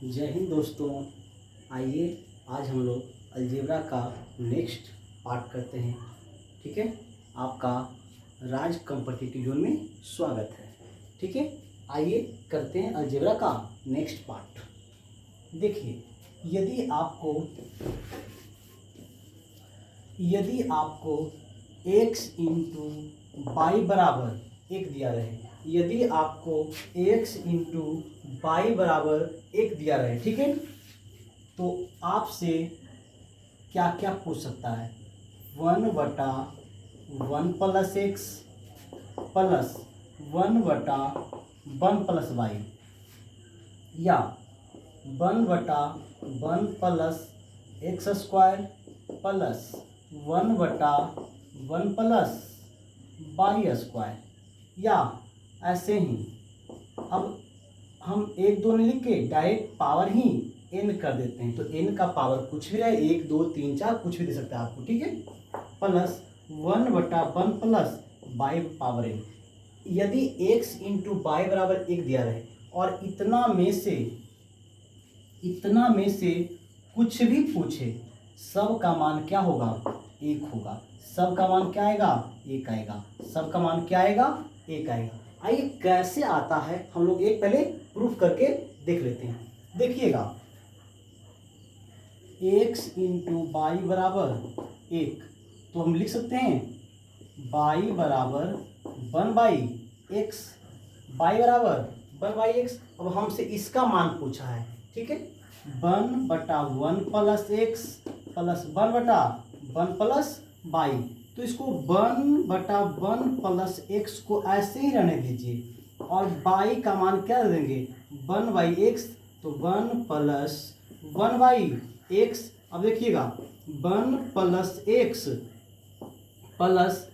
जय हिंद दोस्तों। आइए आज हम लोग अलजेब्रा का नेक्स्ट पार्ट करते हैं। ठीक है, आपका राज कॉम्पिटिटिव जोन में स्वागत है। ठीक है, आइए करते हैं अलजेब्रा का नेक्स्ट पार्ट। देखिए, यदि आपको x इंटू बाई बराबर एक दिया रहे, यदि आपको x इंटू बाई बराबर एक दिया रहे, ठीक है, तो आपसे क्या क्या पूछ सकता है? 1/1 plus x plus 1/1 plus y, या 1/1 plus x square plus 1/1 plus y square, या ऐसे ही। अब हम एक दो नहीं लिख के डायरेक्ट पावर ही n कर देते हैं, तो n का पावर कुछ भी रहे, 1 2 3 4 कुछ भी दे सकता है आपको। ठीक है, plus 1/1 plus by power n। यदि x इंटू बाई बराबर एक दिया रहे और इतना में से कुछ भी पूछे, सब का मान क्या होगा? एक होगा। सब का मान क्या आएगा? एक आएगा। सब का मान क्या आएगा? एक आएगा। आइए कैसे आता है हम लोग एक पहले प्रूफ करके देख लेते हैं। देखिएगा, x इंटू बाई बराबर एक, तो हम लिख सकते हैं बाई बराबर 1/x, बाई बराबर 1/x। अब हमसे इसका मान पूछा है, ठीक है, 1/1 plus x plus 1/1 plus by. तो इसको 1/1 प्लस एक्स को ऐसे ही रहने दीजिए और बाई का मान क्या देंगे? 1/x, तो 1 प्लस 1/x। अब देखिएगा, 1 प्लस एक्स प्लस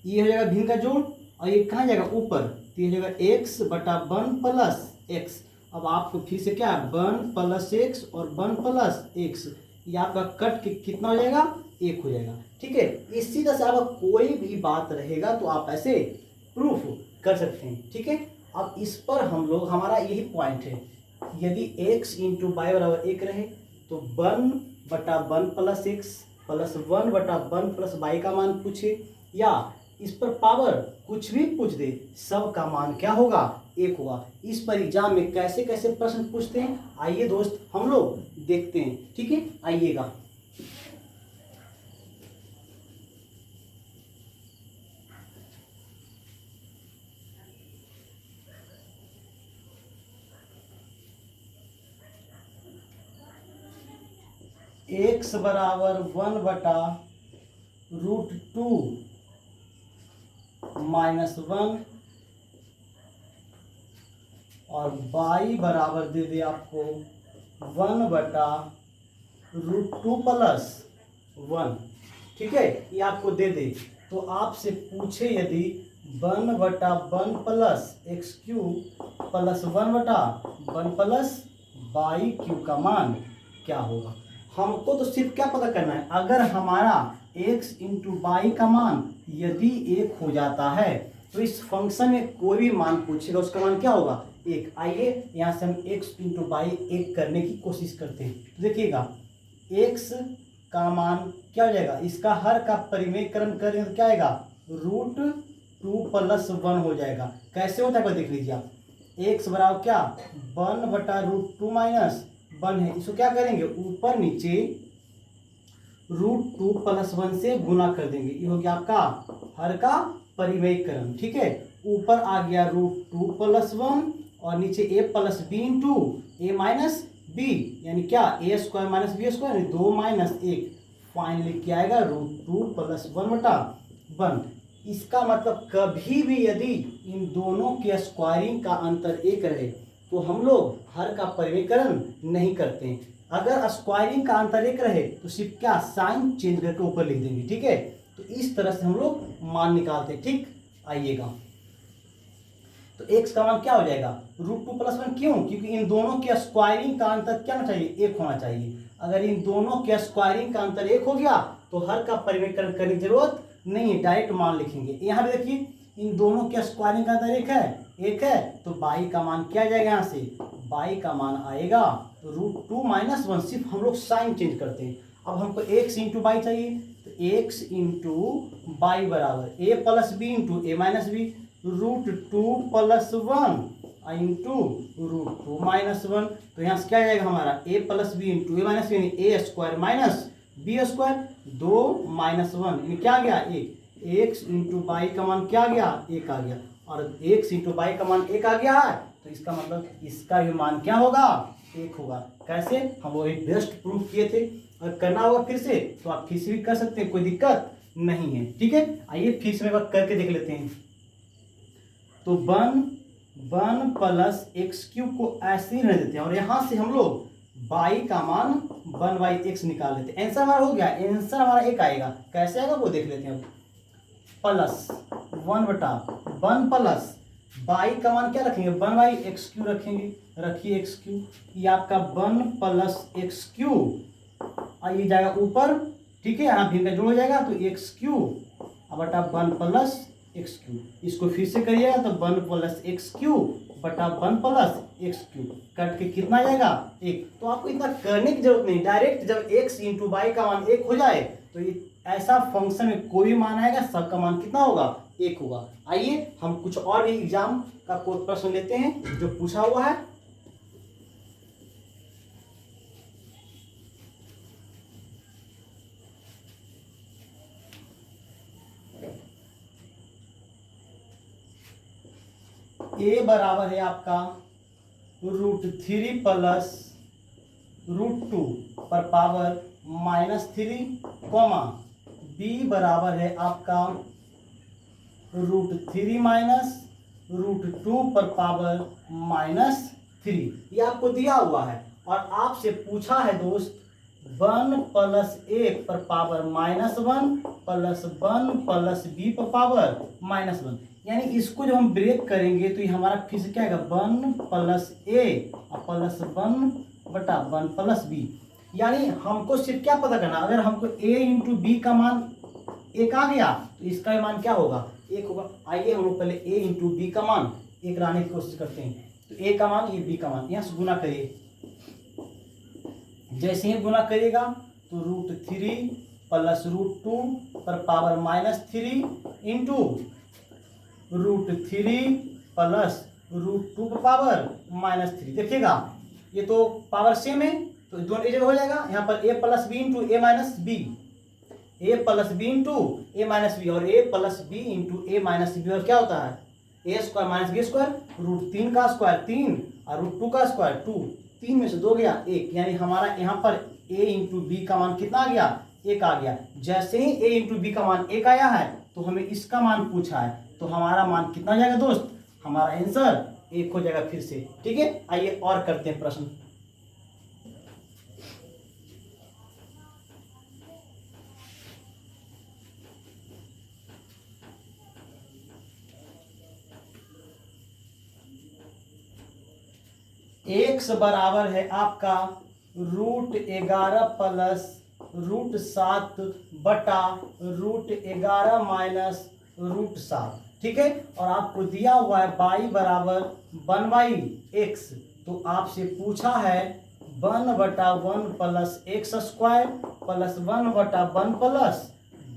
ये हो जाएगा भिन्न का जोड़, और ये कहाँ जाएगा? ऊपर, तो ये हो जाएगा x/1 प्लस एक्स। अब आपको फिर से क्या है? 1 प्लस एक्स और 1 प्लस एक्स, ये आपका कट के कितना हो जाएगा? एक हो जाएगा। ठीक है, इसी तरह से आपका कोई भी बात रहेगा तो आप ऐसे प्रूफ कर सकते हैं। ठीक है, अब इस पर हम लोग, हमारा यही पॉइंट है, यदि x इंटू बाई बराबर एक रहे तो 1/1 plus x plus 1/1 plus by का मान पूछे, या इस पर पावर कुछ भी पूछ दे, सब का मान क्या होगा? एक होगा। इस पर एग्जाम में कैसे कैसे प्रश्न पूछते हैं, आइए दोस्त हम लोग देखते हैं। ठीक है, आइएगा। x बराबर 1/√2 माइनस 1 और y बराबर दे दे आपको 1/√2 प्लस 1। ठीक है, ये आपको दे दे तो आपसे पूछे यदि 1/1 plus x cube plus 1/1 plus y cube का मान क्या होगा? हमको तो सिर्फ क्या पता करना है, अगर हमारा x इंटू बाई का मान यदि एक हो जाता है तो इस फंक्शन में कोई भी मान पूछेगा उसका मान क्या होगा? एक। आइए यहाँ से हम x इंटू बाई एक करने की कोशिश करते हैं। तो देखिएगा, x का मान क्या हो जाएगा? इसका हर का परिमेयकरण करेंगे तो क्या आएगा? √2 प्लस 1 हो जाएगा। कैसे होता है देख लीजिए आप, x बराबर क्या? 1/√2 माइनस 1 है, इसको क्या करेंगे? ऊपर नीचे √2 प्लस 1 से गुना कर देंगे, ये हो गया आपका हर का परिमेयकरण। ठीक है, ऊपर आ गया √2 प्लस 1 और नीचे a plus B into A minus B, यानी क्या? a square minus b square, यानी 2 माइनस 1। फाइनली क्या आएगा? √2 प्लस 1/1। इसका मतलब कभी भी यदि इन दोनों के स्क्वायरिंग का अंतर एक रहे तो हम लोग हर का परिमेयकरण नहीं करते हैं। अगर स्क्वायरिंग का अंतर एक रहे तो सिर्फ क्या? साइन चेंज करके ऊपर लिख देंगे। ठीक है, तो इस तरह से हम लोग मान निकालते हैं। ठीक, आइएगा, तो x का मान क्या हो जाएगा? √2 प्लस 1। क्यों? क्योंकि इन दोनों के स्क्वायरिंग का अंतर क्या होना चाहिए? एक होना चाहिए। अगर इन दोनों के स्क्वायरिंग का अंतर एक हो गया तो हर का परिमेयकरण करने की जरूरत नहीं है, डायरेक्ट मान लिखेंगे। यहाँ पे देखिए, इन दोनों के स्क्वायरिंग का अंतर एक है, तो बाई का मान क्या आ जाएगा? यहाँ से बाई का मान आएगा √2 - 1। सिर्फ हम लोग साइन चेंज करते हैं। अब हमको x इंटू बाई चाहिए, तो x इंटू बाई बराबर a plus B into a minus b, √2 + 1 into √2 - 1। तो यहाँ से क्या जाएगा हमारा a plus B into a minus B, यानी a square minus b square, 2 - 1 यानी क्या आ गया 1। x इंटू बाई का मान क्या आ गया 1 आ गया, और x इंटू बाई का मान 1 आ गया है, तो इसका मतलब इसका भी मान क्या होगा 1 होगा। कैसे, हम वो एक बेस्ट प्रूफ किए थे। अगर करना होगा फिर से तो आप फिर से भी कर सकते हैं, कोई दिक्कत नहीं है। ठीक है, आइए फिर से एक बार करके देख लेते हैं। तो 1 प्लस x³ को ऐसे ही रहने देते हैं, और यहाँ से हम लोग बाई का मान 1/x निकाल लेते हैं। आंसर हमारा हो गया, आंसर हमारा 1 आएगा। कैसे आएगा वो देख लेते हैं। अब प्लस 1/1 प्लस बाई का मान क्या रखेंगे 1/x³ रखेंगे। रखिए x³, ये आपका 1 प्लस x³ ये जाएगा ऊपर। ठीक है, यहाँ भिन्न का जोड़ हो जाएगा, तो x³ बटा 1 प्लस x³। इसको फिर से करिएगा तो 1 प्लस x³ बटा 1 प्लस x³ कट के कितना आ जाएगा 1। तो आपको इतना करने की जरूरत नहीं, डायरेक्ट जब x इंटू बाई का मान 1 हो जाए तो ये ऐसा फंक्शन में कोई भी मान आएगा, सबका मान कितना होगा 1 होगा। आइए हम कुछ और भी एग्जाम का कोई प्रश्न लेते हैं जो पूछा हुआ है। a बराबर है आपका √3 प्लस √2 पर पावर -3, b बराबर है आपका √3 माइनस √2 पर पावर -3। ये आपको दिया हुआ है और आपसे पूछा है दोस्त 1 प्लस a पर पावर -1 प्लस 1 प्लस b पर पावर -1। यानी इसको जब हम ब्रेक करेंगे तो ये हमारा फिर से क्या आएगा 1 प्लस a प्लस 1 बटा 1 प्लस b। यानी हमको सिर्फ क्या पता करना, अगर हमको a इंटू बी का मान 1 आ गया तो इसका मान क्या होगा 1 होगा। आइए हम लोग पहले a इंटू बी का मान 1 लाने की कोशिश करते हैं। तो a का मान ये b का मान, यहाँ से गुना करिए। जैसे ही गुना करिएगा तो √3 प्लस √2 पर पावर -3 इंटू √3 प्लस √2 पर पावर -3। देखिएगा ये तो पावर सेम है तो दोनों एक जगह हो जाएगा। यहाँ पर a plus B into A minus b, a plus B into A minus b, और a plus B into A minus b, और क्या होता है a square minus b square, √3 का स्क्वायर 3 और √2 का स्क्वायर 2, 3 में से 2 गया 1। यानी हमारा यहाँ पर a इंटू बी का मान कितना आ गया 1 आ गया। जैसे ही a इंटू बी का मान 1 आया है तो हमें इसका मान पूछा है, तो हमारा मान कितना जाएगा दोस्त, हमारा आंसर 1 हो जाएगा फिर से। ठीक है, आइए और करते हैं प्रश्न। x बराबर है आपका √11 प्लस √7 बटा √11 माइनस √7। ठीक है, और आपको दिया हुआ है y बराबर 1/x। तो आपसे पूछा है 1/1 plus x square plus 1/1 plus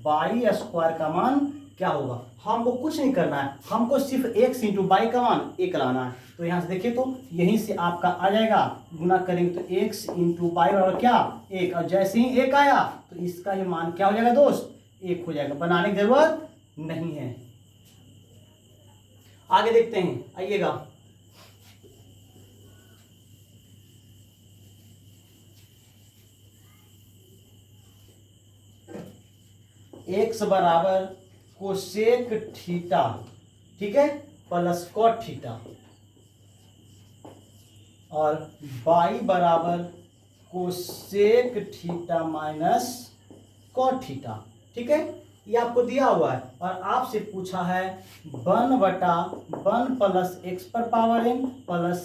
y square का मान क्या होगा। हमको कुछ नहीं करना है, हमको सिर्फ x इंटू बाई का मान 1 लाना है। तो यहाँ से देखिए तो यहीं से आपका आ जाएगा, गुना करेंगे तो x इंटू बाई बराबर क्या 1, और जैसे ही 1 आया तो इसका ही मान क्या हो जाएगा दोस्त 1 हो जाएगा। बनाने की जरूरत नहीं है। आगे देखते हैं, आइएगा। x बराबर कोसेक थीटा, ठीक है, प्लस कॉट थीटा, और y बराबर cosec theta minus cot theta. ठीक है, ये आपको दिया हुआ है और आपसे पूछा है 1/1 प्लस x पर power n plus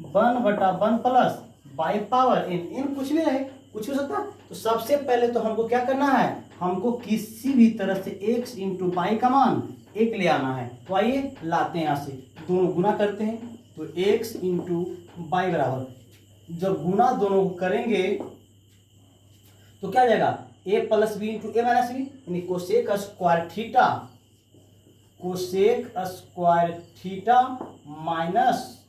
1/1 plus y power n कुछ भी रहे, कुछ हो सकता है। तो सबसे पहले तो हमको क्या करना है, हमको किसी भी तरह से x इंटू बाई का मान 1 ले आना है। तो आइए लाते हैं, यहाँ से दोनों गुना करते हैं। तो x इंटू बाई बराबर, जब गुना दोनों को करेंगे तो क्या हो जाएगा, a plus B into A minus B, यानी cosec square theta, cosec square theta minus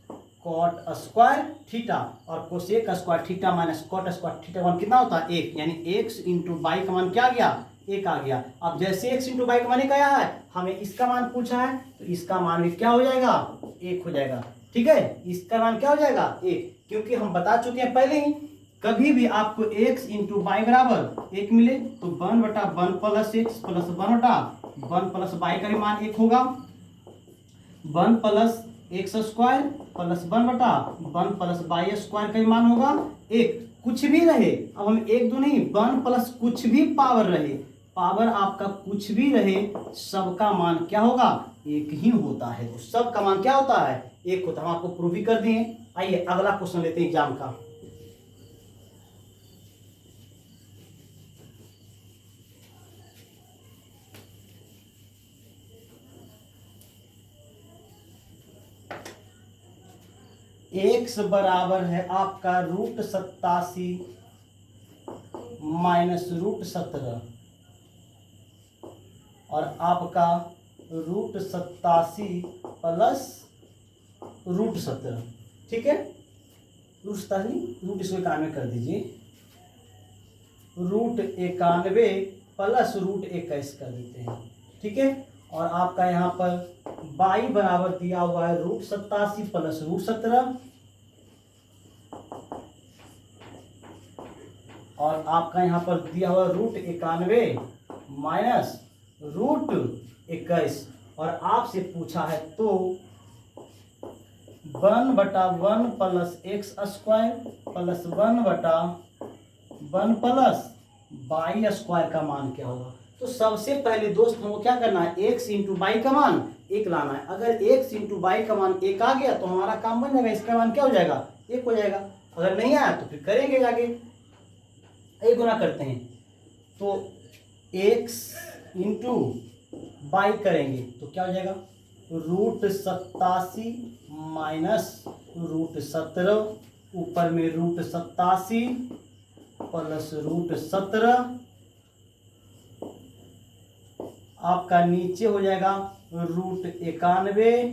cot square theta, और cosec square theta minus cot square theta का मान कितना होता है, एक, यानी एक्स इंटू बाई का मान क्या आ गया, एक आ गया। अब जैसे एक्स इंटू बाई का मान एक आया है, हमें इसका मान पूछा है, तो इसका मान भी क्या हो जाएगा, एक हो जाएगा। ठीक है, इसका मान क्या हो जाएगा, एक, क्योंकि हम बता चुके हैं पहले ही, कभी भी आपको एक्स इंटू बाई बराबर एक मिले तो 1/1 plus x plus 1/1 plus by का भी मान एक होगा, 1 plus x square plus 1/1 plus by square का भी मान होगा एक, कुछ भी रहे, अब हम एक दो नहीं, 1 प्लस कुछ भी पावर रहे, पावर आपका कुछ भी रहे, सबका मान क्या होगा, एक ही होता है। तो सबका मान क्या होता है, एक होता है। हम आपको प्रूव भी कर दिए। आइए अगला क्वेश्चन लेते हैं एग्जाम का। एक्स बराबर है आपका √87 माइनस √17, और आपका √87 प्लस √17। ठीक है, √87 √91 कर दीजिए, √91 प्लस √21 कर देते हैं। ठीक है, और आपका यहाँ पर बाई बराबर दिया हुआ है √87 प्लस √17, और आपका यहाँ पर दिया हुआ √91 माइनस √21, और आपसे पूछा है तो 1/1 plus x square plus 1/1 plus by square का मान क्या होगा। तो सबसे पहले दोस्त हमको क्या करना है, एक्स इंटू बाई का मान एक लाना है। अगर एक्स इंटू बाई का मान एक आ गया तो हमारा काम बन जाएगा, इसका मान क्या हो जाएगा, एक हो जाएगा। अगर नहीं आया तो फिर करेंगे जाके, एक गुना करते हैं, तो एक्स इंटू बाई करेंगे तो क्या हो जाएगा, √87 माइनस √17, ऊपर में √87 प्लस √17, आपका नीचे हो जाएगा √91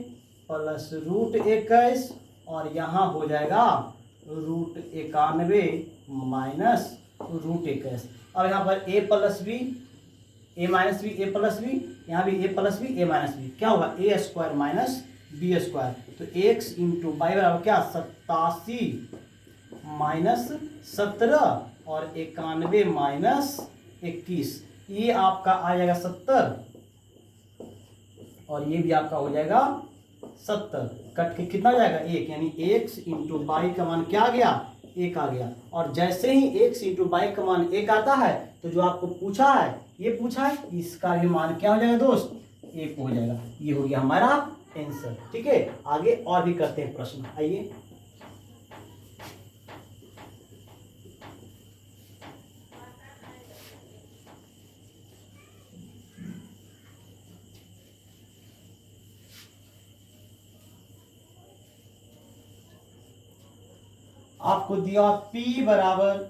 प्लस √21, और यहाँ हो जाएगा √91 माइनस √21। अब यहाँ पर a plus b, a minus b, a plus b, यहाँ भी a plus b, a minus b, क्या होगा, a square minus b square. तो एक्स इंटू बाई बराबर क्या, 87 माइनस 17 और 91 माइनस 21, ये आपका आ जाएगा 70, और ये भी आपका हो जाएगा 70, कट के कितना हो जाएगा, एक, यानी एक्स इंटू बाई का मान क्या आ गया, एक आ गया। और जैसे ही एक्स इंटू बाई का मान एक आता है तो जो आपको पूछा है, ये पूछा है, इसका भी मान क्या हो जाएगा दोस्त, एक हो जाएगा। ये हो गया हमारा आंसर। ठीक है, आगे और भी करते हैं प्रश्न, आइए। आपको दिया p बराबर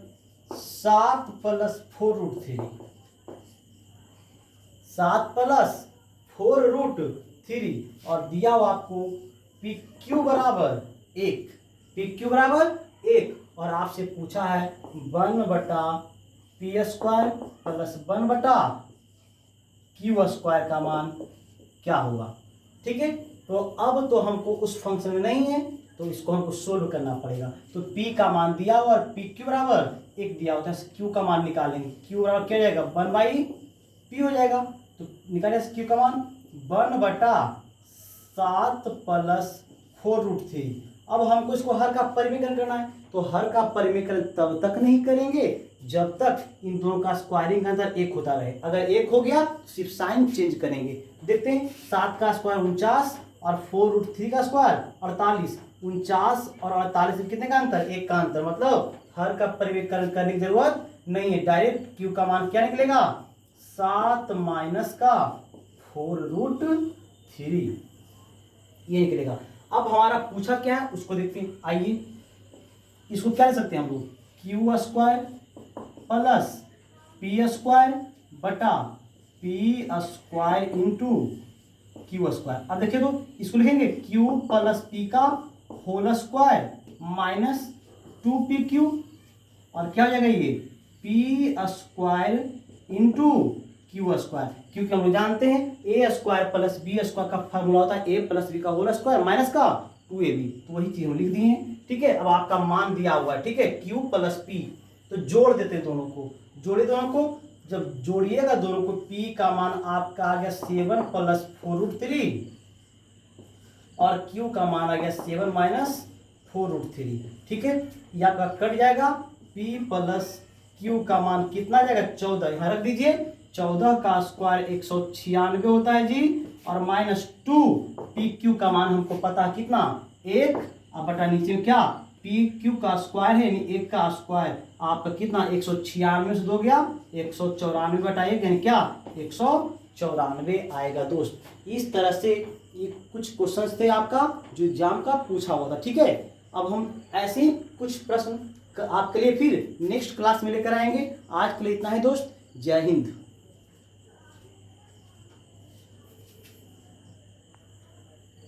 7 प्लस 4√3, 7 प्लस 4√3, और दिया हुआ आपको PQ बराबर 1, PQ बराबर 1, और आपसे पूछा है 1/p square plus 1/q square का मान क्या होगा। ठीक है, तो अब तो हमको उस फंक्शन में नहीं है, तो इसको हमको सोल्व करना पड़ेगा। तो p का मान दिया हुआ और PQ बराबर 1 दिया होता है, q का मान निकालेंगे, q बराबर क्या हो जाएगा, 1/p हो जाएगा। तो निकाले q का मान 1/7 प्लस 4√3। अब हमको इसको हर का परिमीकरण करना है, तो हर का परिमीकरण तब तक नहीं करेंगे जब तक इन दोनों का स्क्वायरिंग आंसर एक होता रहे। अगर एक हो गया तो सिर्फ साइन चेंज करेंगे। देखते हैं, 7 का स्क्वायर 49 और 4√3 का स्क्वायर 48, 49 और 48 कितने का अंतर, एक का अंतर, मतलब हर का परिमीकरण करने की जरूरत नहीं है, डायरेक्ट q का मान क्या निकलेगा, 7 माइनस का 4√3, ये निकलेगा। अब हमारा पूछा क्या है उसको देखते हैं। आइए इसको क्या लिख सकते हैं हम लोग, Q square plus P square बटा P square into Q square. अब देखिए तो इसको लिखेंगे क्यू प्लस पी का होल स्क्वायर माइनस 2pq, और क्या हो जाएगा ये P square into Q square, क्योंकि हम लोग जानते हैं A square plus B square का फॉर्मूला होता है ए प्लस बी का होल स्क्वायर माइनस का 2ab, तो वही चीज हम लिख दिए हैं। ठीक है, अब आपका मान दिया हुआ है, ठीक है, क्यू प्लस पी, तो जोड़ देते हैं दोनों को, जोड़े दोनों को, जब जोड़िएगा दोनों को p का मान आपका आ गया 7 प्लस 4√3 और q का मान आ गया 7 माइनस 4√3। ठीक है, यह आपका कट जाएगा, p प्लस q का मान कितना आ जाएगा 14, यहाँ रख दीजिए, 14 का स्क्वायर 196 होता है जी, और माइनस 2pq का मान हमको पता है कितना 1, अब बटा नीचे में क्या pq का स्क्वायर है यानी 1 का स्क्वायर आपका कितना 196 से 2 गया 194 बटा 1 यानी क्या 194 आएगा दोस्त। इस तरह से ये कुछ क्वेश्चंस थे आपका जो एग्जाम का पूछा हुआ था। ठीक है, अब हम ऐसे कुछ प्रश्न आपके लिए फिर नेक्स्ट क्लास में लेकर आएंगे। आज के लिए इतना है दोस्त, जय हिंद।